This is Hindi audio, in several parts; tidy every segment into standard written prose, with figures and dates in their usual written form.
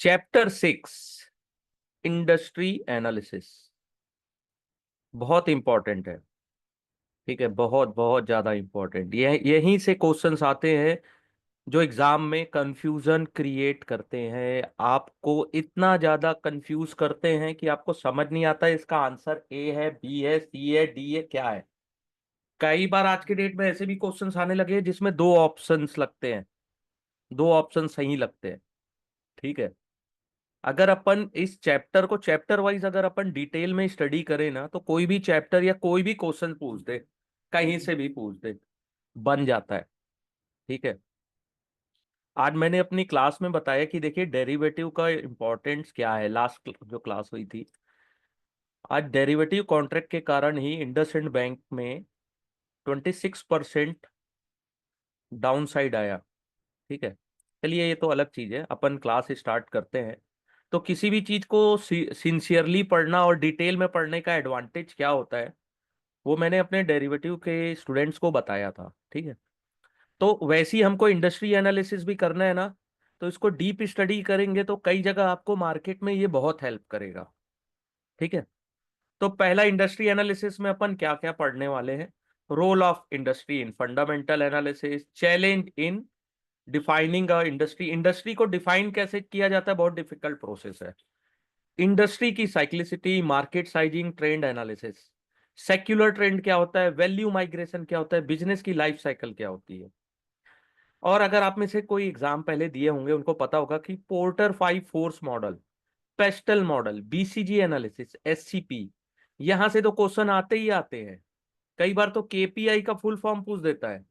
चैप्टर 6 इंडस्ट्री एनालिसिस बहुत इंपॉर्टेंट है। ठीक है, बहुत बहुत ज्यादा इंपॉर्टेंट। यहीं से क्वेश्चंस आते हैं जो एग्जाम में कंफ्यूजन क्रिएट करते हैं, आपको इतना ज्यादा कंफ्यूज करते हैं कि आपको समझ नहीं आता है इसका आंसर ए है, बी है, सी है, डी है, क्या है। कई बार आज के डेट में ऐसे भी क्वेश्चंस आने लगे हैं जिसमें दो ऑप्शंस लगते हैं, दो ऑप्शन सही लगते हैं। ठीक है, अगर अपन इस चैप्टर को चैप्टर वाइज अगर अपन डिटेल में स्टडी करें ना, तो कोई भी चैप्टर या कोई भी क्वेश्चन पूछ दे, कहीं से भी पूछ दे, बन जाता है। ठीक है, आज मैंने अपनी क्लास में बताया कि देखिए डेरिवेटिव का इंपॉर्टेंस क्या है। लास्ट जो क्लास हुई थी, आज डेरिवेटिव कॉन्ट्रैक्ट के कारण ही इंडसइंड बैंक में 26% डाउन साइड आया। ठीक है, चलिए ये तो अलग चीज है, अपन क्लास स्टार्ट करते हैं। तो किसी भी चीज को सिंसियरली पढ़ना और डिटेल में पढ़ने का एडवांटेज क्या होता है, वो मैंने अपने डेरिवेटिव के स्टूडेंट्स को बताया था। ठीक है, तो वैसे ही हमको इंडस्ट्री एनालिसिस भी करना है ना, तो इसको डीप स्टडी करेंगे तो कई जगह आपको मार्केट में ये बहुत हेल्प करेगा। ठीक है, तो पहला इंडस्ट्री एनालिसिस में अपन क्या क्या पढ़ने वाले हैं। Role of industry in fundamental analysis, challenge in defining a industry, industry को डिफाइन कैसे किया जाता है, बहुत डिफिकल्ट प्रोसेस है। इंडस्ट्री की cyclicity, market sizing, trend analysis, secular trend क्या होता है, वैल्यू माइग्रेशन क्या होता है, बिजनेस की लाइफ साइकिल क्या होती है। और अगर आप में से कोई एग्जाम पहले दिए होंगे उनको पता होगा कि porter 5 force model, pastel model, BCG analysis, SCP, यहां से तो क्वेश्चन आते ही आते हैं। कई बार तो केपीआई का फुल फॉर्म पूछ देता है।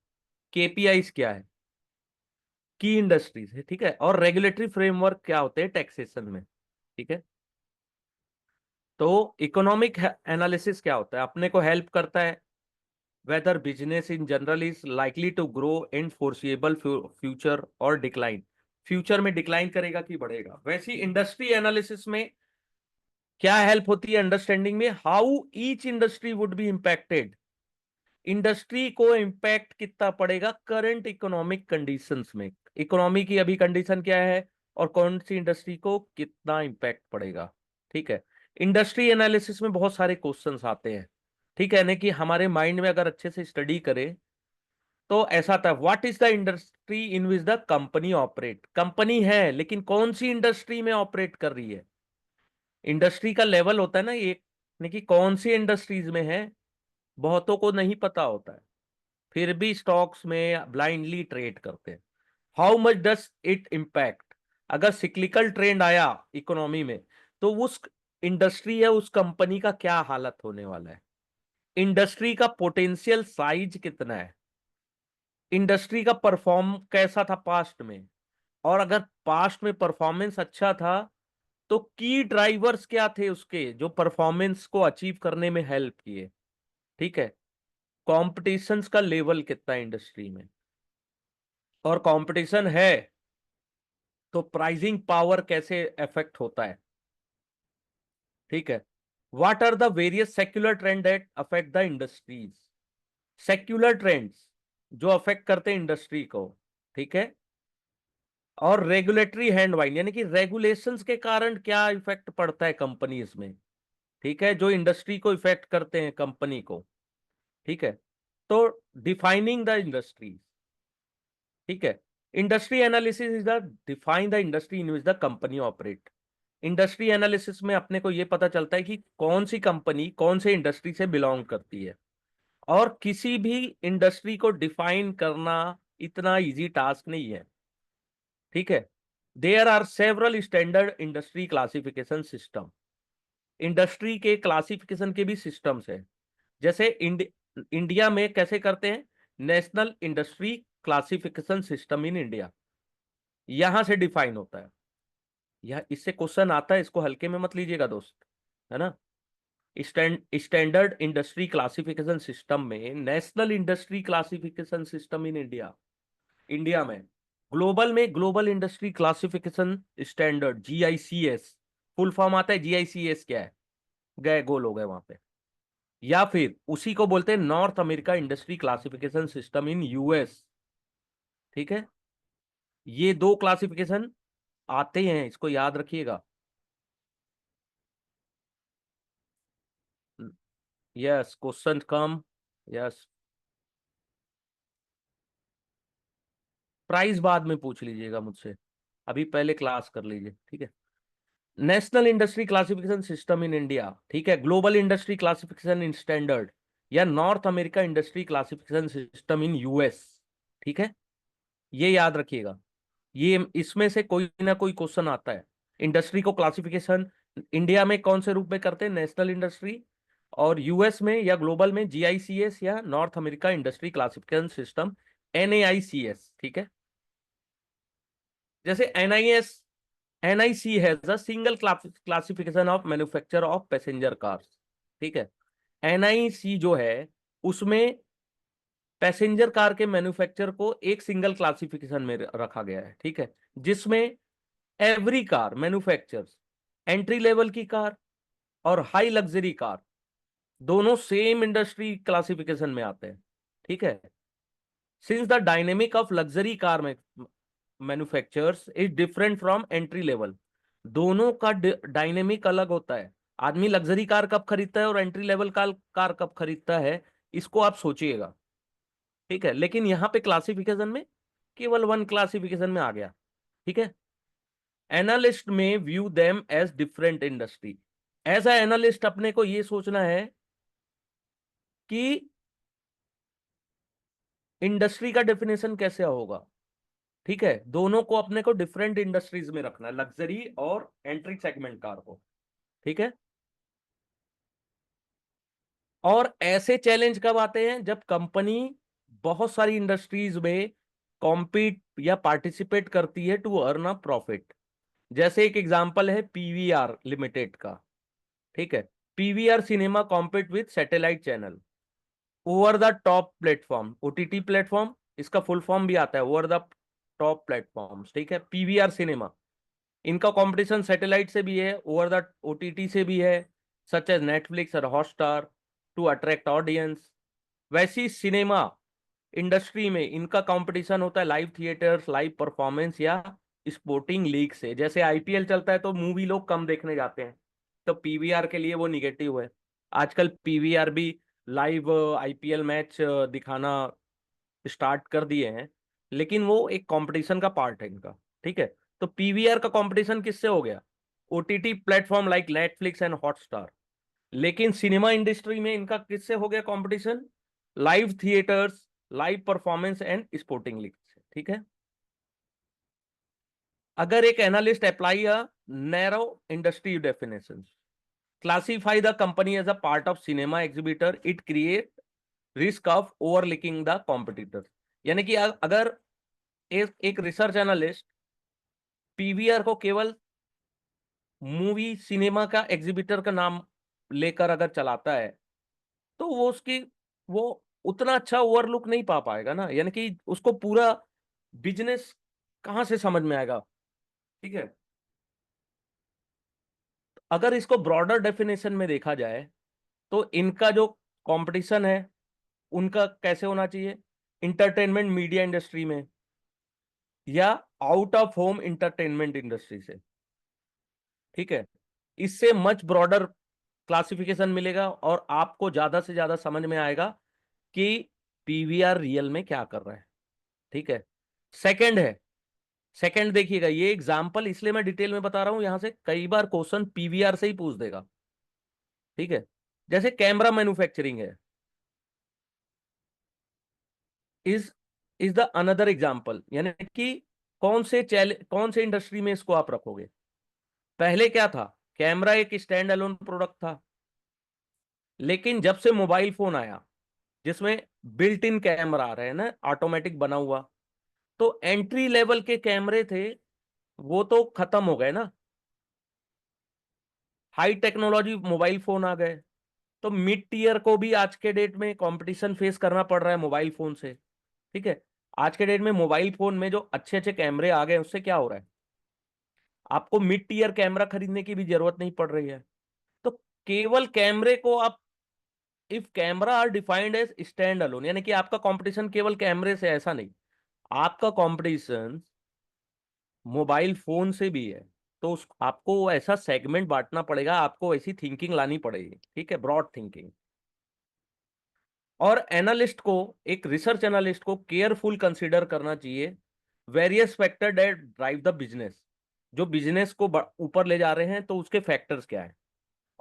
केपीआई क्या है, की इंडस्ट्रीज है। ठीक है, और रेगुलेटरी फ्रेमवर्क क्या होते हैं टैक्सेशन में। ठीक है, तो इकोनॉमिक एनालिसिस क्या होता है, अपने को हेल्प करता है whether business in general is likely to grow in foreseeable future और डिक्लाइन, फ्यूचर में डिक्लाइन करेगा कि बढ़ेगा। वैसी इंडस्ट्री एनालिसिस में क्या हेल्प होती है अंडरस्टैंडिंग में, how each industry would be impacted, industry को इंपैक्ट कितना पड़ेगा करंट इकोनॉमिक कंडीशंस में, इकोनॉमी की अभी कंडीशन क्या है और कौन सी इंडस्ट्री को कितना इंपैक्ट पड़ेगा। ठीक है, इंडस्ट्री एनालिसिस में बहुत सारे क्वेश्चंस आते हैं। ठीक है, यानी कि हमारे माइंड में अगर अच्छे से स्टडी करें तो ऐसा था, what is the industry in which the company operate, company है लेकिन कौन सी इंडस्ट्री में ऑपरेट कर रही है। इंडस्ट्री का लेवल होता है ना एक, यानी कि कौन सी इंडस्ट्रीज में है, बहुतों को नहीं पता होता है, फिर भी स्टॉक्स में ब्लाइंडली ट्रेड करते हैं। How much does it impact, अगर सिक्लिकल ट्रेंड आया इकोनॉमी में तो उस इंडस्ट्री या उस कंपनी का क्या हालत होने वाला है, इंडस्ट्री का पोटेंशियल साइज कितना है, इंडस्ट्री का परफॉर्म कैसा था पास्ट में, और अगर पास्ट में परफॉर्मेंस अच्छा था तो की ड्राइवर्स क्या थे उसके जो परफॉर्मेंस को अचीव करने में हेल्प किए। ठीक है, कॉम्पिटिशन्स का लेवल कितना है इंडस्ट्री में, और कंपटीशन है तो प्राइसिंग पावर कैसे अफेक्ट होता है। ठीक है, what are the various secular trend that affect the industries, secular trends जो अफेक्ट करते हैं इंडस्ट्री को। ठीक है, और रेगुलेटरी हैंड वाइन, यानी कि रेगुलेशंस के कारण क्या इफेक्ट पड़ता है कंपनीज में। ठीक है, जो इंडस्ट्री को इफेक्ट करते हैं कंपनी को। ठीक है, तो डिफाइनिंग द इंडस्ट्री। ठीक है, industry analysis is the define the industry in which the company operate, industry analysis में अपने को यह पता चलता है कि कौन सी कंपनी कौन से इंडस्ट्री से बिलोंग करती है। और किसी भी इंडस्ट्री को डिफाइन करना इतना इजी टास्क नहीं है। ठीक है, there are several standard industry classification system, industry के क्लासिफिकेशन के भी सिस्टम्स है। जैसे इंडिया में कैसे करते हैं, national industry classification system in India, यहां से डिफाइन होता है। यह इससे क्वेश्चन आता है, इसको हल्के में मत लीजिएगा दोस्त, है ना। स्टैंडर्ड इंडस्ट्री क्लासिफिकेशन सिस्टम में national industry classification system in India, India में ग्लोबल में global industry classification standard, GICS, full form आता है। जीआईसीएस क्या है, गए गोल हो गए वहां पे। या फिर उसी को बोलते हैं north America industry classification system in US. ठीक है, ये दो क्लासिफिकेशन आते हैं, इसको याद रखिएगा। यस, क्वेश्चन कम। यस। प्राइस बाद में पूछ लीजिएगा मुझसे, अभी पहले क्लास कर लीजिए, ठीक है। National industry classification system in India, ठीक है, global industry classification in standard, या North America industry classification system in US, ठीक है। ये याद रखिएगा, ये इसमें से कोई ना कोई क्वेश्चन आता है। इंडस्ट्री को क्लासिफिकेशन इंडिया में कौन से रूप में करते हैं, नेशनल इंडस्ट्री, और यूएस में या ग्लोबल में जीआईसीएस या North America industry classification system, NAICS, ठीक है। जैसे NIC has a single classification of manufacture of passenger cars, ठीक है। एनआईसी जो है उसमें पैसेंजर कार के मैन्युफैक्चर को एक सिंगल क्लासिफिकेशन में रखा गया है, ठीक है, जिसमें every car manufactures, entry level की कार और हाई लग्जरी कार दोनों सेम इंडस्ट्री क्लासिफिकेशन में आते हैं, ठीक है। Since the dynamic of luxury car में manufacturers is different from entry level, दोनों का डायनेमिक अलग होता है। आदमी लग्जरी कार कब खरीदता है और एंट्री लेवल कार कब खरीदता है, इसको आप सोचिएगा, ठीक है। लेकिन यहाँ पे क्लासिफिकेशन में केवल वन क्लासिफिकेशन में आ गया, ठीक है। Analyst may view them as different industry. As a analyst अपने को ये सोचना है कि इंडस्ट्री का डेफिनेशन कैसे होगा, ठीक है। दोनों को अपने को डिफरेंट इंडस्ट्रीज में रखना है, लग्जरी और एंट्री सेगमेंट कार को, ठीक है। और ऐसे चैलेंज कब आते हैं, जब कंपनी बहुत सारी इंडस्ट्रीज में कॉम्पीट या पार्टिसिपेट करती है टू अर्न अ प्रॉफिट। जैसे एक एग्जांपल है पीवीआर लिमिटेड का, ठीक है। PVR cinema compete with satellite channel over the top platform, OTT platform, इसका फुल फॉर्म भी आता है ओवर द टॉप प्लेटफॉर्म्स, ठीक है। पीवीआर सिनेमा, इनका कंपटीशन सैटेलाइट से भी है, ओवर द ओटीटी से भी है, सच एज नेटफ्लिक्स और हॉटस्टार, टू अट्रैक्ट ऑडियंस। वैसी सिनेमा इंडस्ट्री में इनका कंपटीशन होता है लाइव थिएटर्स, लाइव परफॉर्मेंस या स्पोर्टिंग लीग से। जैसे आईपीएल चलता है तो मूवी लोग कम देखने जाते हैं, तो पीवीआर के लिए वो निगेटिव है। आजकल पीवीआर भी लाइव आईपीएल मैच दिखाना स्टार्ट कर दिए हैं, लेकिन वो एक कंपटीशन का पार्ट है इनका, ठीक है। तो पीवीआर का कंपटीशन किससे हो गया, OTT platform like Netflix and Hotstar. लेकिन सिनेमा इंडस्ट्री में इनका किससे हो गया competition, live theatres, live performance and sporting league से, ठीक है। अगर एक analyst apply a narrow industry definition, classify the company as a part of cinema exhibitor, it create risk of overlooking the competitors। यानी कि अगर एक रिसर्च एनालिस्ट पीवीआर को केवल मूवी सिनेमा का एग्जीबिटर का नाम लेकर अगर चलाता है, तो वो उतना अच्छा ओवरलुक नहीं पा पाएगा ना, यानी कि उसको पूरा बिजनेस कहां से समझ में आएगा, ठीक है। अगर इसको ब्रॉडर डेफिनेशन में देखा जाए तो इनका जो कंपटीशन है उनका कैसे होना चाहिए, इंटरटेनमेंट मीडिया इंडस्ट्री में या out of home entertainment industry से, ठीक है। इससे मच ब्रॉडर क्लासिफिकेशन मिलेगा और आपको ज्यादा से ज्यादा समझ में आएगा कि पीवीआर रियल में क्या कर रहा है, ठीक है। सेकंड है, सेकंड देखिएगा, ये एग्जांपल इसलिए मैं डिटेल में बता रहा हूं, यहां से कई बार क्वेश्चन पीवीआर से ही पूछ देगा, ठीक है। जैसे कैमरा मैन्युफैक्चरिंग है, is is the another example, यानी कि कौन से इंडस्ट्री में इसको आप रखोगे। पहले क्या था, कैमरा एक स्टैंड अलोन प्रोडक्ट था, लेकिन जब से मोबाइल फोन आया जिसमें बिल्ट इन कैमरा आ रहे हैं ना, ऑटोमेटिक बना हुआ, तो एंट्री लेवल के कैमरे थे वो तो खत्म हो गए ना, हाई टेक्नोलॉजी मोबाइल फोन आ गए। तो मिड टीयर को भी आज के डेट में कंपटीशन फेस करना पड़ रहा है मोबाइल फोन से, ठीक है। आज के डेट में मोबाइल फोन में जो अच्छे अच्छे कैमरे आ गए उससे क्या हो रहा है, आपको मिड टीयर कैमरा खरीदने की भी जरूरत नहीं पड़ रही है। तो केवल कैमरे को आप, if camera are defined as stand alone, यानी कि आपका कंपटीशन केवल कैमरे से, ऐसा नहीं, आपका कंपटीशन मोबाइल फोन से भी है। तो उस आपको ऐसा सेगमेंट बांटना पड़ेगा, आपको ऐसी थिंकिंग लानी पड़ेगी, ठीक है, ब्रॉड थिंकिंग। और एनालिस्ट को, एक रिसर्च एनालिस्ट को केयरफुल कंसीडर करना चाहिए various factor that drive the business. जो बिजनेस को ऊपर ले जा रहे हैं तो उसके फैक्टर्स क्या है,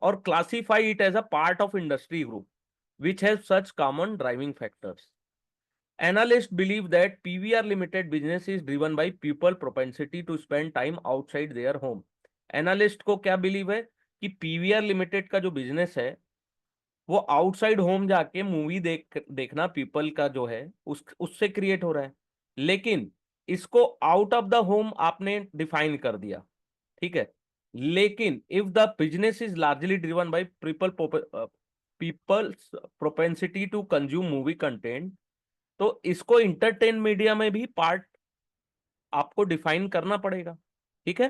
और classify it as a part of industry group which have such common driving factors. Analysts believe that PVR Limited business is driven by people propensity to spend time outside their home. Analyst को क्या बिलीव है कि पीवीआर लिमिटेड का जो बिजनेस है वो आउटसाइड होम जाके मूवी देखना पीपल का जो है उससे क्रिएट हो रहा है। लेकिन इसको आउट ऑफ द होम आपने डिफाइन कर दिया, ठीक है। लेकिन if the business is largely driven by peoples propensity to consume movie content, तो इसको इंटरटेन मीडिया में भी पार्ट आपको डिफाइन करना पड़ेगा, ठीक है।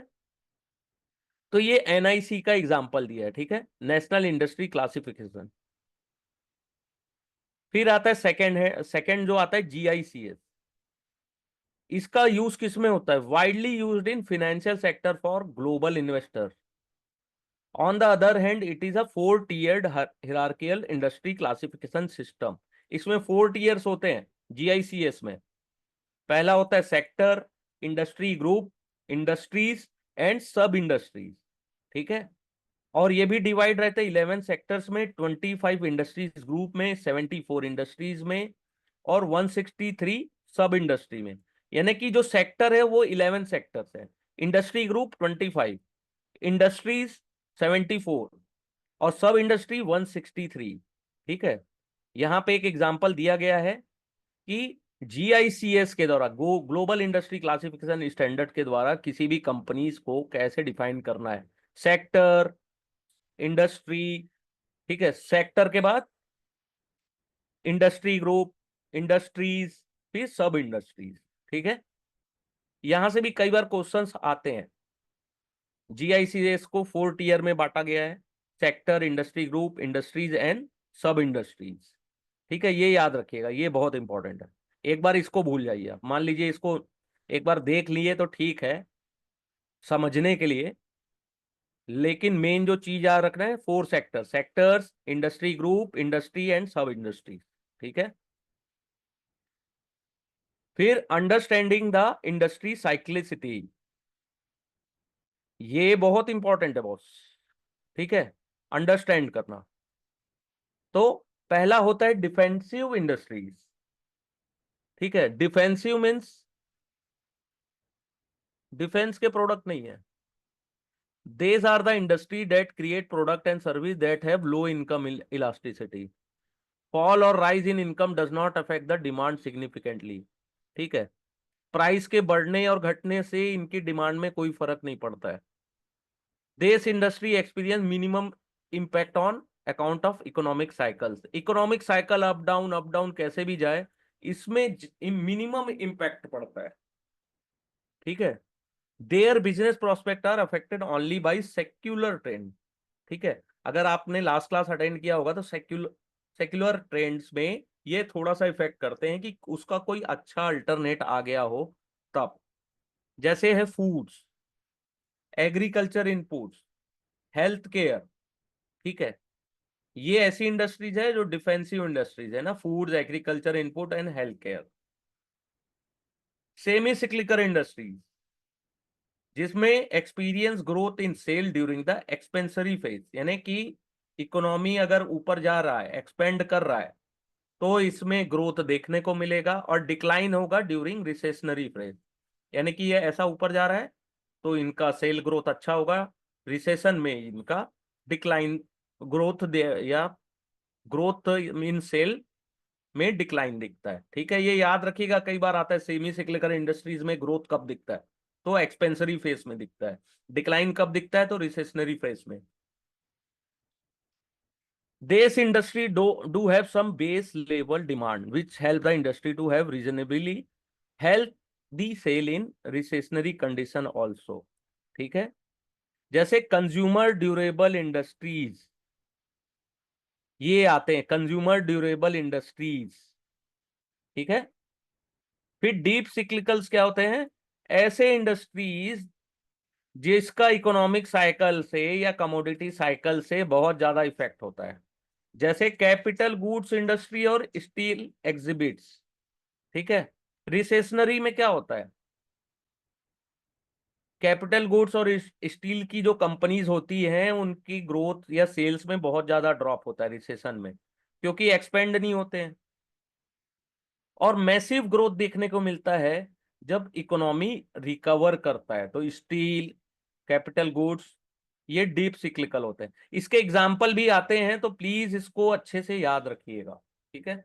तो ये एनआईसी का एग्जांपल दिया है, ठीक है, नेशनल इंडस्ट्री क्लासिफिकेशन। फिर आता है सेकंड जो आता है जीआईसीएस। इसका यूज किस में होता है? Widely used in financial sector for global investors. On the other hand it is a 4 tiered hierarchical industry classification system. इसमें 4 tiers होते हैं जीआईसीएस में। पहला होता है sector, industry group, industries and सब इंडस्ट्रीज, ठीक है। और ये भी डिवाइड रहते हैं 11 सेक्टर्स में, 25 इंडस्ट्रीज ग्रुप में, 74 इंडस्ट्रीज में और 163 सब इंडस्ट्री में। यानी कि जो सेक्टर है वो 11 सेक्टर्स है, इंडस्ट्री ग्रुप 25, इंडस्ट्रीज 74 और सब इंडस्ट्री 163, ठीक है। यहां पे एक एग्जांपल दिया गया है कि जीआईसीएस के द्वारा, ग्लोबल इंडस्ट्री क्लासिफिकेशन स्टैंडर्ड के द्वारा किसी भी कंपनीज को कैसे डिफाइन करना है। सेक्टर, इंडस्ट्री, ठीक है, सेक्टर के बाद इंडस्ट्री ग्रुप, इंडस्ट्रीज, फिर सब इंडस्ट्रीज, ठीक है। यहां से भी कई बार क्वेश्चंस आते हैं। जीआईसीएस को 4 tier में बांटा गया है, sector, industry group, industries and सब इंडस्ट्रीज, ठीक है। ये याद रखिएगा, ये बहुत इंपॉर्टेंट है। एक बार इसको भूल जाइए आप, मान लीजिए इसको एक बार देख लिए तो ठीक है समझने के लिए, लेकिन मेन जो चीज याद रखना है 4 sector, sectors, industry group, industry and सब इंडस्ट्री, ठीक है। फिर अंडरस्टैंडिंग द इंडस्ट्री साइक्लिसिटी, ये बहुत इंपॉर्टेंट है बॉस, ठीक है, अंडरस्टैंड करना। तो पहला होता है डिफेंसिव इंडस्ट्रीज, ठीक है। डिफेंसिव मीन्स डिफेंस के प्रोडक्ट नहीं है। These are the industry that create product and service that have low income elasticity. Fall or rise in income does not affect the demand significantly. ठीक है, प्राइस के बढ़ने और घटने से इनकी डिमांड में कोई फर्क नहीं पड़ता है। This industry experience minimum impact on account of economic cycles. Economic cycle up down कैसे भी जाए, इसमें मिनिमम इम्पैक्ट पड़ता है, ठीक है। Their business prospect are affected only by secular trend, ठीक है। अगर आपने लास्ट क्लास अटेंड किया होगा तो सेक्युलर ट्रेंड्स में ये थोड़ा सा इफेक्ट करते हैं कि उसका कोई अच्छा अल्टरनेट आ गया हो तब। जैसे है foods, agriculture inputs, health care, ठीक है। ये ऐसी इंडस्ट्रीज है जो डिफेंसिव इंडस्ट्रीज है ना, foods, agriculture input and health care. Semi cyclical industries जिसमें experience growth in sale during the expansionary phase, यानी कि इकोनॉमी अगर ऊपर जा रहा है, एक्सपेंड कर रहा है, तो इसमें ग्रोथ देखने को मिलेगा, और डिक्लाइन होगा ड्यूरिंग रिसेशनरी फेज। यानी कि ये ऐसा ऊपर जा रहा है तो इनका सेल ग्रोथ अच्छा होगा, रिसेशन में इनका डिक्लाइन ग्रोथ या ग्रोथ इन सेल में डिक्लाइन दिखता है, ठीक है। ये याद रखिएगा, कई बार आता है सेमी सिक्लिकल इंडस्ट्रीज में ग्रोथ कब दिखता है, तो एक्सपेंसरी फेज में दिखता है। डिक्लाइन कब दिखता है, तो रिसेशनरी फेज में। This industry do have some base level demand which help the industry to have reasonably help the sale in recessionary condition also, ठीक है। जैसे कंज्यूमर ड्यूरेबल इंडस्ट्रीज, ये आते हैं कंज्यूमर ड्यूरेबल इंडस्ट्रीज, ठीक है। फिर डीप सिक्लिकल्स क्या होते हैं? ऐसे इंडस्ट्रीज जिसका इकोनॉमिक साइकिल से या कमोडिटी साइकिल से बहुत ज्यादा इफेक्ट होता है, जैसे कैपिटल गुड्स इंडस्ट्री और स्टील एग्जिबिट्स। ठीक है, रिसेशनरी में क्या होता है, कैपिटल गुड्स और स्टील की जो कंपनीज होती हैं उनकी ग्रोथ या सेल्स में बहुत ज्यादा ड्रॉप होता है रिसेशन में, क्योंकि एक्सपेंड नहीं होते हैं। और मैसिव ग्रोथ देखने को मिलता है जब इकोनॉमी रिकवर करता है। तो स्टील, कैपिटल गुड्स, ये डीप सिक्लिकल होते हैं। इसके एग्जाम्पल भी आते हैं, तो प्लीज इसको अच्छे से याद रखिएगा। ठीक है,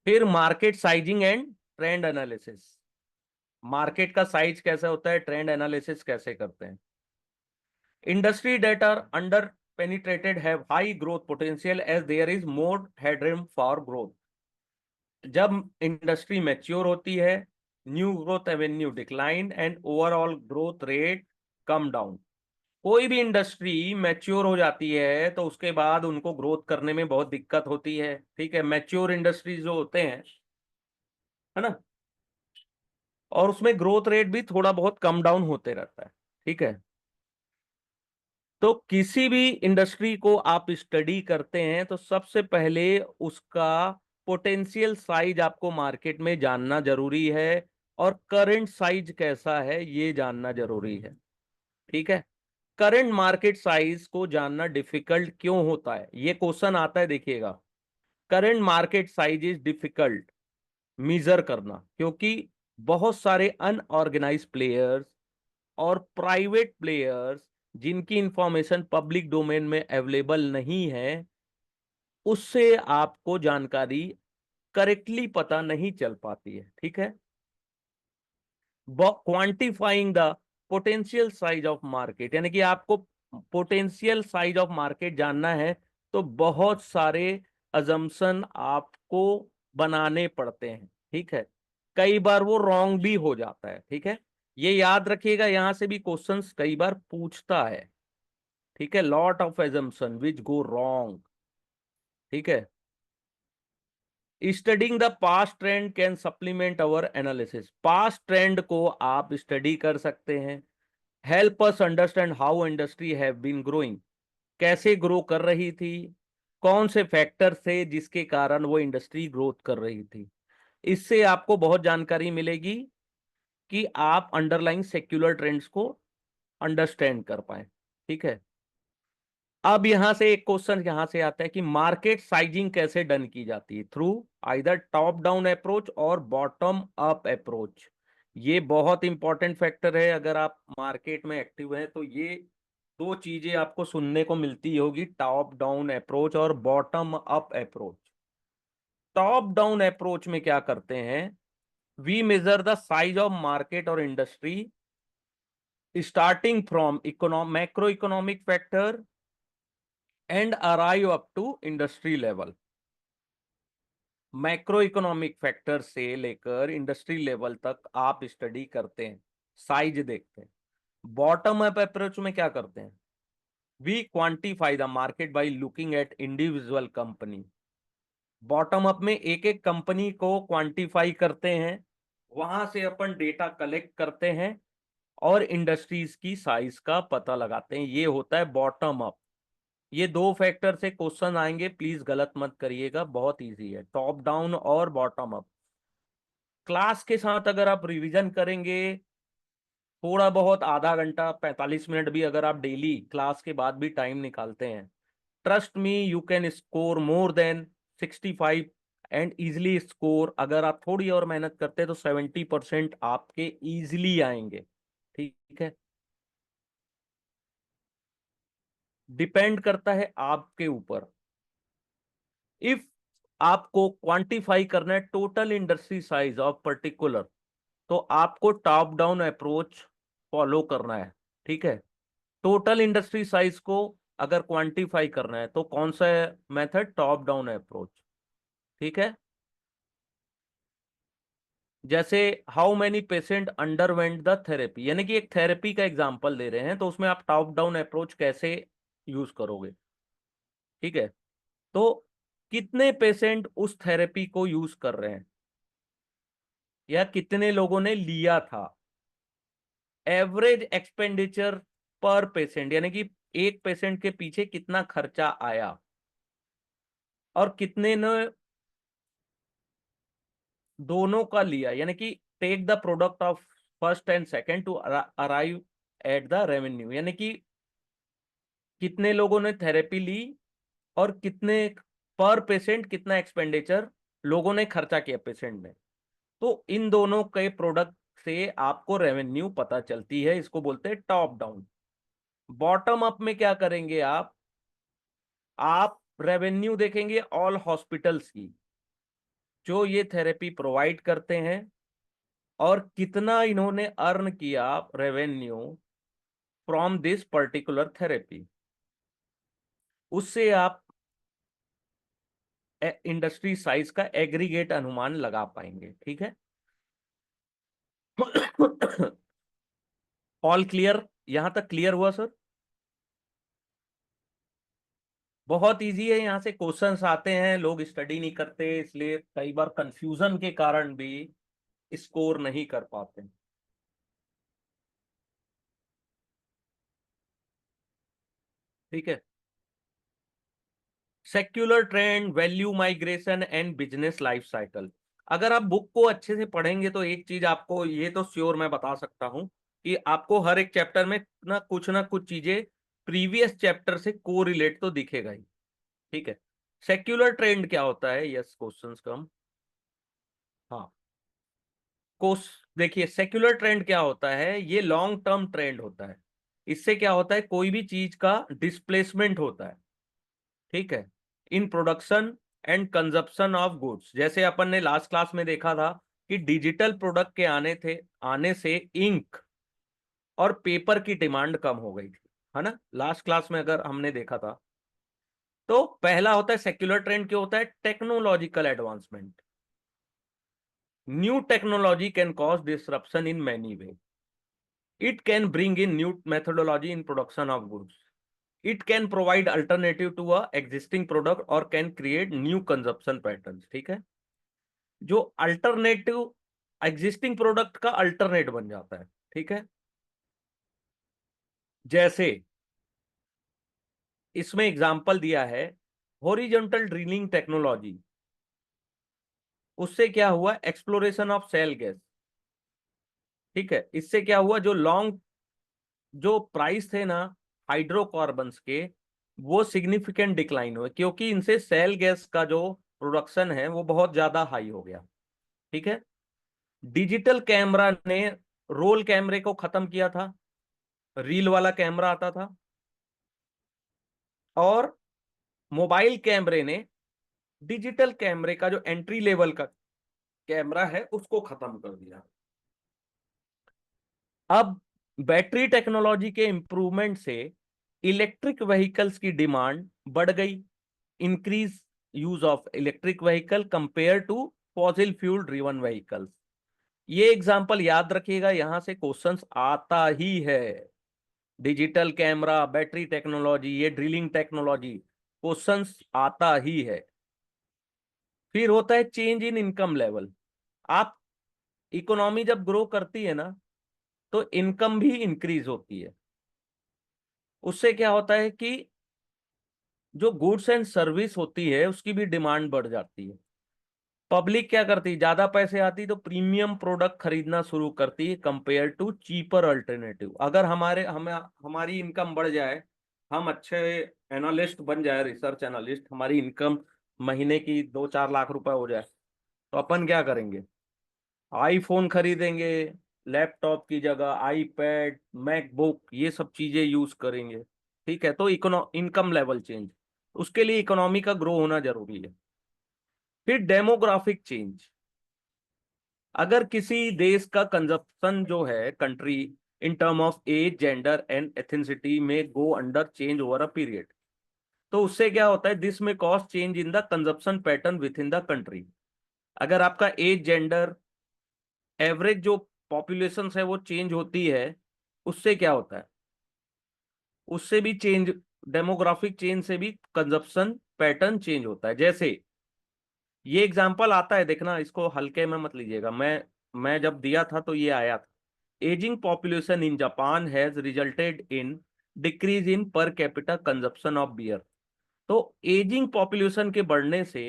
फिर market sizing and trend analysis. Market का साइज कैसे होता है, ट्रेंड एनालिसिस कैसे करते हैं। Industry that are under penetrated have high growth potential as there is more headroom for growth. जब इंडस्ट्री मैच्योर होती है, new growth avenue decline and overall growth rate come down. कोई भी इंडस्ट्री मैच्योर हो जाती है तो उसके बाद उनको ग्रोथ करने में बहुत दिक्कत होती है। ठीक है, मैच्योर इंडस्ट्रीज जो होते हैं, है ना, और उसमें ग्रोथ रेट भी थोड़ा बहुत कम डाउन होते रहता है। ठीक है, तो किसी भी इंडस्ट्री को आप स्टडी करते हैं तो सबसे पहले उसका पोटेंशियल साइज आपको मार्केट में जानना जरूरी है, और करंट साइज कैसा है ये जानना जरूरी है। ठीक है, करंट मार्केट साइज को जानना डिफिकल्ट क्यों होता है, ये क्वेश्चन आता है, देखिएगा। Current market size is difficult measure करना, क्योंकि बहुत सारे अनऑर्गेनाइज प्लेयर्स और प्राइवेट प्लेयर्स जिनकी इंफॉर्मेशन पब्लिक डोमेन में अवेलेबल नहीं है, उससे आपको जानकारी करेक्टली पता नहीं चल पाती है। ठीक है, quantifying the potential size of market, यानी कि आपको पोटेंशियल साइज ऑफ मार्केट जानना है तो बहुत सारे अजम्पशन आपको बनाने पड़ते हैं। ठीक है, कई बार वो रॉन्ग भी हो जाता है। ठीक है, ये याद रखिएगा, यहां से भी क्वेश्चंस कई बार पूछता है। ठीक है, lot of assumption which go wrong. ठीक है, studying the past trend can supplement our analysis. Past trend को आप स्टडी कर सकते हैं, help us understand how industry have been growing, कैसे ग्रो कर रही थी, कौन से फैक्टर थे जिसके कारण वो इंडस्ट्री ग्रोथ कर रही थी। इससे आपको बहुत जानकारी मिलेगी कि आप अंडरलाइंग सेक्युलर ट्रेंड्स को अंडरस्टैंड कर पाए। ठीक है, अब यहां से एक क्वेश्चन यहां से आता है कि मार्केट साइजिंग कैसे डन की जाती है, through either top down approach और बॉटम अप अप्रोच। ये बहुत इंपॉर्टेंट फैक्टर है, अगर आप मार्केट में एक्टिव हैं तो ये दो चीजें आपको सुनने को मिलती होगी, टॉप डाउन अप्रोच और bottom up approach. Top down approach में क्या करते हैं, we measure the size of market और industry starting from macro economic factor and arrive up to industry level. Macro economic factor से लेकर इंडस्ट्री लेवल तक आप स्टडी करते हैं, साइज देखते हैं। बॉटम अप अप्रोच में क्या करते हैं, we quantify the market by looking at individual company. Bottom up में एक एक कंपनी को क्वांटिफाई करते हैं, वहां से अपन डेटा कलेक्ट करते हैं और इंडस्ट्रीज की साइज का पता लगाते हैं। ये होता है बॉटम अप। ये दो फैक्टर से क्वेश्चन आएंगे, प्लीज गलत मत करिएगा, बहुत इजी है, टॉप डाउन और बॉटम अप। क्लास के साथ अगर आप रिवीजन करेंगे, थोड़ा बहुत आधा घंटा 45 मिनट भी अगर आप डेली क्लास के बाद भी टाइम निकालते हैं, trust me you can score more than 65 and easily score, अगर आप थोड़ी और मेहनत करते हैं तो 70% आपके इजिली आएंगे। ठीक है, डिपेंड करता है आपके ऊपर। इफ आपको क्वांटिफाई करना है total industry size of particular, तो आपको टॉप डाउन अप्रोच फॉलो करना है। ठीक है, टोटल इंडस्ट्री साइज को अगर क्वांटिफाई करना है तो कौन सा मेथड, टॉप डाउन अप्रोच। ठीक है, जैसे how many patient underwent the therapy, यानी कि एक थेरेपी का एग्जांपल दे रहे हैं, तो उसमें आप टॉप डाउन अप्रोच कैसे यूज करोगे। ठीक है, तो कितने पेशेंट उस थेरेपी को यूज कर रहे हैं या कितने लोगों ने लिया था, एवरेज एक्सपेंडिचर पर पेशेंट, यानी कि एक पेशेंट के पीछे कितना खर्चा आया, और कितने ने दोनों का लिया, यानी कि take the product of first and second to arrive at the revenue, यानी कि कितने लोगों ने थेरेपी ली और कितने पर पेशेंट कितना एक्सपेंडिचर लोगों ने खर्चा किया पेशेंट ने। तो इन दोनों के प्रोडक्ट से आपको रेवेन्यू पता चलती है, इसको बोलते हैं टॉप डाउन। बॉटम अप में क्या करेंगे आप रेवेन्यू देखेंगे ऑल हॉस्पिटल्स की जो ये थेरेपी प्रोवाइड करते हैं, और कितना इन्होंने अर्न किया revenue from this particular therapy, उससे आप इंडस्ट्री साइज का एग्रीगेट अनुमान लगा पाएंगे। ठीक है। All clear? यहां तक क्लियर हुआ सर? बहुत इजी है, यहाँ से क्वेश्चंस आते हैं, लोग स्टडी नहीं करते, इसलिए कई बार कंफ्यूजन के कारण भी स्कोर नहीं कर पाते। ठीक है। Secular trend, value migration and business life cycle. अगर आप बुक को अच्छे से पढ़ेंगे तो एक चीज आपको ये तो श्योर मैं बता सकता हूं कि आपको हर एक चैप्टर में ना कुछ चीजें प्रीवियस चैप्टर से को रिलेट तो दिखेगा ही। ठीक है। सेक्युलर ट्रेंड क्या होता है? यस, क्वेश्चंस कम। हाँ, कोस देखिए, सेक्युलर ट्रेंड क्या होता है? ये लॉन्ग टर्म ट्रेंड होता है। इससे क्या होता है? कोई भी चीज का डिस्प्लेसमेंट होता है। ठीक है। In production and consumption of goods, जैसे अपन ने लास्ट क्लास में देखा था कि डिजिटल प्रोडक्ट के आने से इंक और पेपर की डिमांड कम हो गई थी, है ना? लास्ट क्लास में अगर हमने देखा था, तो पहला होता है सेक्युलर ट्रेंड, क्या होता है? Technological advancement. New technology can cause disruption in many way. It can bring in new methodology in production of goods. It can provide alternative to a existing product or can create new consumption patterns. ठीक है। जो अल्टरनेटिव एग्जिस्टिंग प्रोडक्ट का अल्टरनेट बन जाता है। ठीक है। जैसे इसमें एग्जांपल दिया है हॉरिजॉन्टल ड्रिलिंग टेक्नोलॉजी। उससे क्या हुआ? Exploration of shale gas. ठीक है। इससे क्या हुआ? जो प्राइस थे ना हाइड्रोकार्बन्स के, वो सिग्निफिकेंट डिक्लाइन हुए, क्योंकि इनसे सेल गैस का जो प्रोडक्शन है वो बहुत ज्यादा हाई हो गया। ठीक है। डिजिटल कैमरा ने रोल कैमरे को खत्म किया था, रील वाला कैमरा आता था, और मोबाइल कैमरे ने डिजिटल कैमरे का जो एंट्री लेवल का कैमरा है उसको खत्म कर दिया। अब बैटरी टेक्नोलॉजी के इंप्रूवमेंट से इलेक्ट्रिक व्हीकल्स की डिमांड बढ़ गई। Increase use of electric vehicle compare to fossil fuel driven vehicles. ये एग्जांपल याद रखिएगा, यहां से क्वेश्चंस आता ही है। डिजिटल कैमरा, बैटरी टेक्नोलॉजी, ये ड्रिलिंग टेक्नोलॉजी, क्वेश्चंस आता ही है। फिर होता है चेंज इन इनकम लेवल। आप इकोनॉमी जब ग्रो करती है ना, तो इनकम भी इंक्रीज होती है। उससे क्या होता है कि जो गुड्स एंड सर्विस होती है उसकी भी डिमांड बढ़ जाती है। पब्लिक क्या करती है? ज्यादा पैसे आती तो प्रीमियम प्रोडक्ट खरीदना शुरू करती है कंपेयर टू चीपर अल्टरनेटिव। अगर हमारी इनकम बढ़ जाए, हम अच्छे एनालिस्ट बन जाए, रिसर्च एनालिस्ट, हमारी इनकम महीने की 2-4 लाख रुपए हो जाए, तो अपन क्या करेंगे? आईफोन खरीदेंगे, लैपटॉप की जगह आईपैड, मैकबुक, ये सब चीजें यूज करेंगे। ठीक है। तो इनकम लेवल चेंज, उसके लिए इकोनॉमी का ग्रो होना जरूरी है। फिर डेमोग्राफिक चेंज। अगर किसी देश का कंजप्शन जो है country in term of age, gender and ethnicity में go under change over a period, तो उससे क्या होता है? दिस में cost change in the consumption pattern within the country. अगर आपका एज, जेंडर, एवरेज जो पॉपुलेशन है वो चेंज होती है, उससे क्या होता है? उससे भी चेंज, डेमोग्राफिक चेंज से भी कंजप्शन पैटर्न चेंज होता है। जैसे ये एग्जाम्पल आता है, देखना, इसको हल्के में मत लीजिएगा। मैं जब दिया था तो ये आया था। Ageing population in Japan has resulted in decrease in per capita consumption of beer. तो एजिंग पॉपुलेशन के बढ़ने से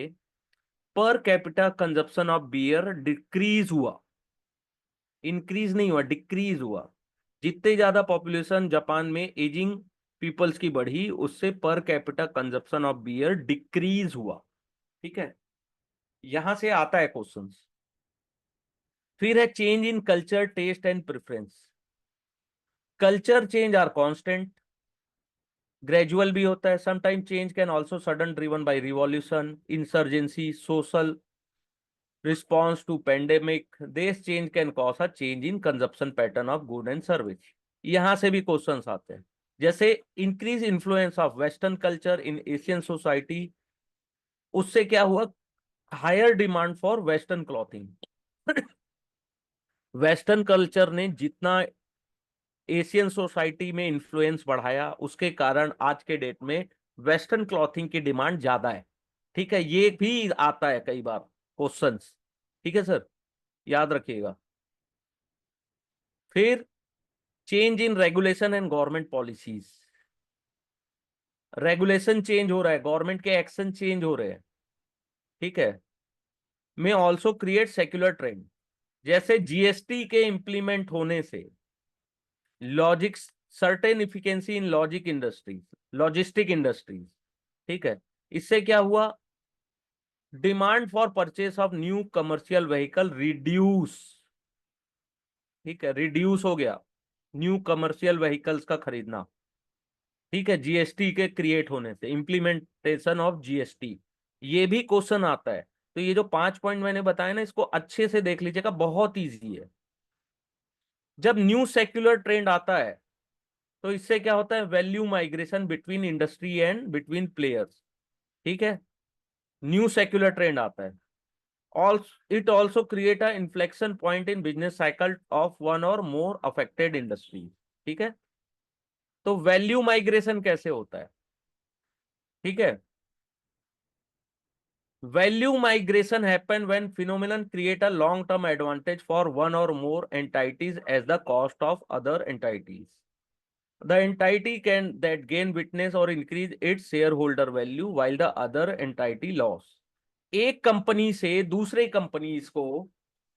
per capita consumption of beer decrease हुआ, इंक्रीज नहीं हुआ, डिक्रीज हुआ। जितने ज्यादा पॉपुलेशन जापान में एजिंग पीपल्स की बढ़ी, उससे per capita consumption of beer decrease हुआ। ठीक है, यहां से आता है क्वेश्चन। फिर है change in culture, taste and preference. Culture change are constant, gradual भी होता है। Sometime change can also sudden, driven by revolution, insurgency, social response to pandemic. This change can cause a change in consumption pattern of good and service. यहां से भी क्वेश्चंस आते हैं। जैसे increase influence of western culture in Asian society, उससे क्या हुआ, higher demand for western clothing. Western culture ने जितना एशियन सोसाइटी में इन्फ्लुएंस बढ़ाया, उसके कारण आज के डेट में वेस्टर्न क्लॉथिंग की डिमांड ज्यादा है। ठीक है, ये भी आता है कई बार क्वेश्चंस। ठीक है सर, याद रखिएगा। फिर change in regulation and government policies. Regulation change हो रहा है, गवर्नमेंट के एक्शन चेंज हो रहे हैं। ठीक है, में ऑल्सो क्रिएट सेक्युलर ट्रेंड। जैसे जीएसटी के इंप्लीमेंट होने से लॉजिक्स, सर्टेन इफिशिएंसी इन लॉजिक इंडस्ट्रीज, लॉजिस्टिक इंडस्ट्रीज। ठीक है, इससे क्या हुआ, demand for purchase of new commercial vehicle reduce. ठीक है, रिड्यूस हो गया न्यू कमर्शियल व्हीकल्स का खरीदना। ठीक है, जीएसटी के क्रिएट होने से, इंप्लीमेंटेशन ऑफ जीएसटी, ये भी क्वेश्चन आता है। तो ये जो 5 पॉइंट मैंने बताया ना, इसको अच्छे से देख लीजिएगा, बहुत इजी है। जब न्यू सेक्युलर ट्रेंड आता है तो इससे क्या होता है, value migration between industry and between players. ठीक है, न्यू सेक्युलर ट्रेंड आता है। Also it also create a inflection point in business cycle of one or more affected industry. ठीक है, तो वैल्यू माइग्रेशन कैसे होता है। ठीक है, value migration happen when phenomenon create a long term advantage for one or more entities at the cost of other entities. The entity can that gain witness or increase its shareholder value while the other entity loss। एक कंपनी से दूसरे कंपनीज को,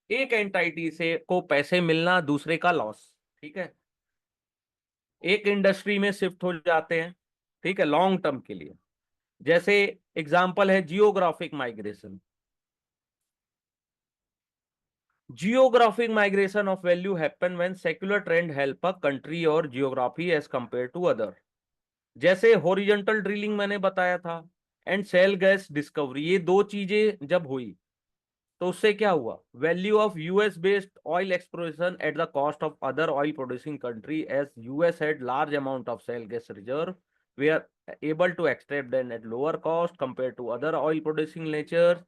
एक एंटाइटी से को पैसे मिलना, दूसरे का लॉस। ठीक है, एक इंडस्ट्री में शिफ्ट हो जाते हैं। ठीक है, लॉन्ग टर्म के लिए। जैसे एग्जांपल है geographic migration. Geographic migration of value happen when secular trend help a country or geography as compare to other. जैसे हॉरिजॉन्टल ड्रिलिंग मैंने बताया था, एंड शेल गैस डिस्कवरी, ये दो चीजें जब हुई तो उससे क्या हुआ, value of US based oil exploration at the cost of other oil producing country, as US had large amount of shale gas reserve, they are able to extract them at lower cost compare to other oil producing nature.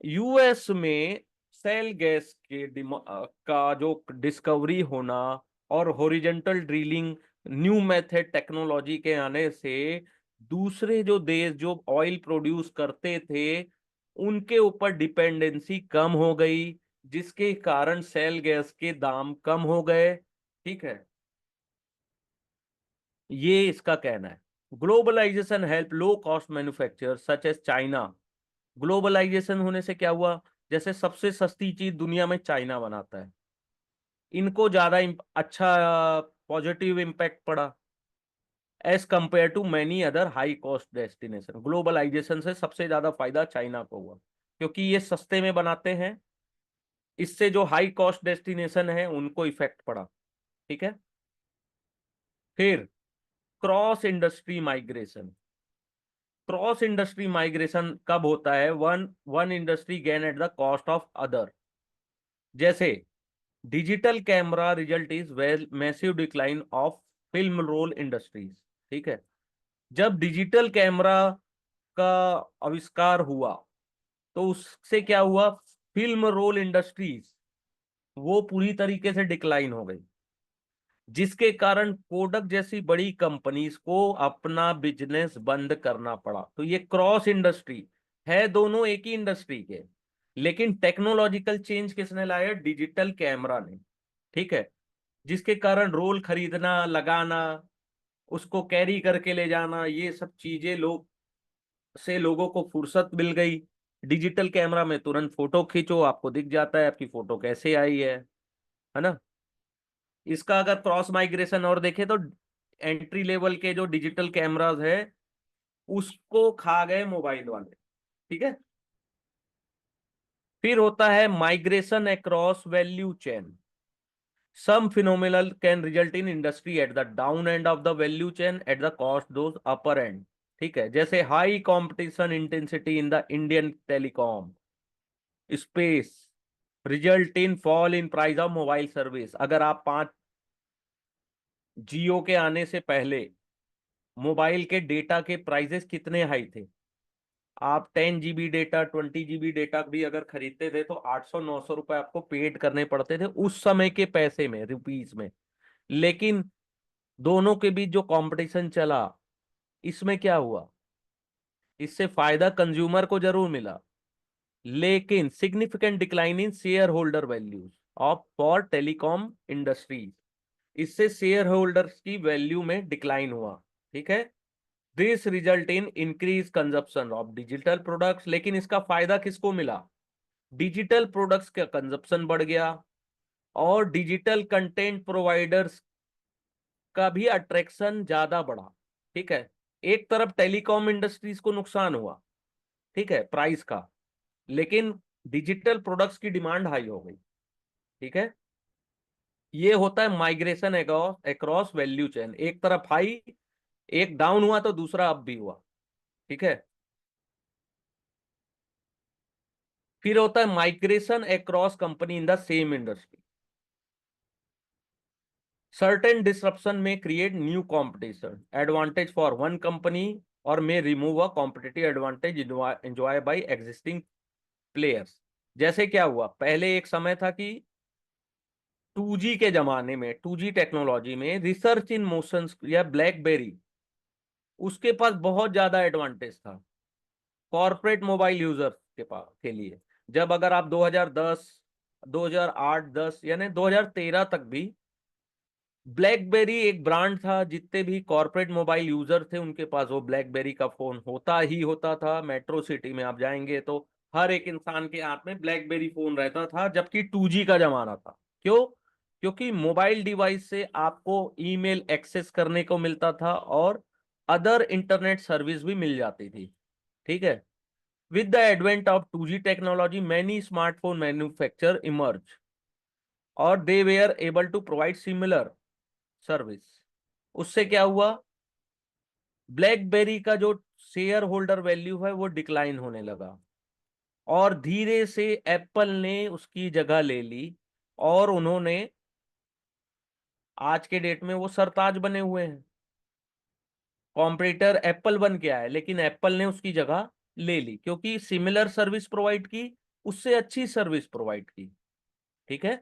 US में सेल गैस के का जो डिस्कवरी होना और horizontal drilling, new method technology के आने से दूसरे जो देश जो ऑयल प्रोड्यूस करते थे उनके ऊपर डिपेंडेंसी कम हो गई, जिसके कारण सेल गैस के दाम कम हो गए। ठीक है, ये इसका कहना है। Globalisation help low cost manufacture such as China. Globalisation होने से क्या हुआ, जैसे सबसे सस्ती चीज दुनिया में चाइना बनाता है, इनको ज्यादा अच्छा पॉजिटिव इम्पैक्ट पड़ा as compare to many other high cost destination. Globalisation से सबसे ज्यादा फायदा चाइना को हुआ, क्योंकि ये सस्ते में बनाते हैं, इससे जो हाई कॉस्ट डेस्टिनेशन है उनको इफेक्ट पड़ा। ठीक है, फिर cross industry migration. Cross industry migration कब होता है, one one industry gain at the cost of other. जैसे digital camera result is well massive decline of film roll industries. ठीक है, जब डिजिटल कैमरा का आविष्कार हुआ तो उससे क्या हुआ, फिल्म रोल इंडस्ट्रीज वो पूरी तरीके से डिक्लाइन हो गई। जिसके कारण कोडक जैसी बड़ी कंपनीज को अपना बिजनेस बंद करना पड़ा। तो ये क्रॉस इंडस्ट्री है, दोनों एक ही इंडस्ट्री के, लेकिन टेक्नोलॉजिकल चेंज किसने लाया? डिजिटल कैमरा ने। ठीक है। जिसके कारण रोल खरीदना, लगाना, उसको कैरी करके ले जाना, ये सब चीजें लोगों को फुर्सत मिल गई। डिजिटल कैमरा में तुरंत फोटो खींचो, आपको दिख जाता है आपकी फोटो कैसे आई है ना। इसका अगर क्रॉस माइग्रेशन और देखें तो एंट्री लेवल के जो डिजिटल कैमरास है उसको खा गए मोबाइल वाले। ठीक है। फिर होता है migration across value chain. Some phenomenal can result in industry at the down end of the value chain at the cost those upper end। ठीक है। जैसे high competition intensity in the Indian telecom space result in fall in price of mobile service. अगर आप पांच जियो के आने से पहले मोबाइल के डेटा के प्राइसेस कितने हाई थे? आप 10 GB डेटा, 20 GB डेटा भी अगर खरीदते थे तो 800-900 रुपए आपको पेड करने पड़ते थे उस समय के पैसे में, रुपीज में। लेकिन दोनों के बीच जो कंपटीशन चला, इसमें क्या हुआ? इससे फायदा कंज्यूमर को जरूर मिला, लेकिन significant decline in share holder values of for telecom industries. इससे शेयर होल्डर्स की वैल्यू में डिक्लाइन हुआ। ठीक है। This result in increase consumption of digital products. लेकिन इसका फायदा किसको मिला? डिजिटल प्रोडक्ट्स का कंजप्शन बढ़ गया और डिजिटल कंटेंट प्रोवाइडर्स का भी अट्रैक्शन ज्यादा बढ़ा। ठीक है। एक तरफ टेलीकॉम इंडस्ट्रीज को नुकसान हुआ, ठीक है, प्राइस का, लेकिन डिजिटल प्रोडक्ट्स की डिमांड हाई हो गई। ठीक है। ये होता है माइग्रेशन अक्रॉस वैल्यू चेन। एक तरफ हाई, एक डाउन हुआ तो दूसरा अप भी हुआ। ठीक है। फिर होता है migration across company in the same industry. Certain disruption में create new competition advantage for one company और में remove a competitive advantage enjoy by existing players. जैसे क्या हुआ, पहले एक समय था कि 2G के जमाने में, 2G टेक्नोलॉजी में रिसर्च इन मोशन या ब्लैकबेरी, उसके पास बहुत ज्यादा एडवांटेज था कॉर्पोरेट मोबाइल यूजर्स के पास के लिए। जब अगर आप 2010, 2008, 10 यानी 2013 तक भी ब्लैकबेरी एक ब्रांड था, जितने भी कॉर्पोरेट मोबाइल यूजर थे उनके पास वो ब्लैकबेरी का फोन होता ही होता था। मेट्रो सिटी में आप जाएंगे तो हर एक इंसान के हाथ में ब्लैकबेरी फोन रहता था, जबकि 2G का जमाना था। क्यों? क्योंकि मोबाइल डिवाइस से आपको ईमेल एक्सेस करने को मिलता था और अदर इंटरनेट सर्विस भी मिल जाती थी। ठीक है। With the advent of 2G technology many smartphone manufacture emerge और they were able to provide similar service. उससे क्या हुआ? ब्लैकबेरी का जो शेयर होल्डर वैल्यू है वो डिक्लाइन होने लगा और धीरे से एप्पल ने उसकी जगह ले ली और उन्होंने आज के डेट में वो सरताज बने हुए हैं। कॉम्पिटिटर एप्पल बन के आया, लेकिन एप्पल ने उसकी जगह ले ली क्योंकि सिमिलर सर्विस प्रोवाइड की, उससे अच्छी सर्विस प्रोवाइड की। ठीक है।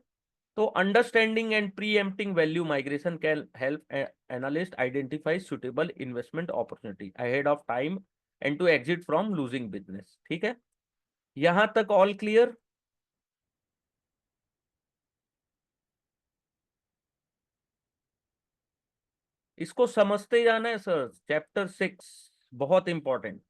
तो understanding and preempting value migration can help analyst identify suitable investment opportunity ahead of time and to exit from losing business. ठीक है। यहां तक ऑल क्लियर? इसको समझते जाना है सर। चैप्टर 6 बहुत इंपॉर्टेंट।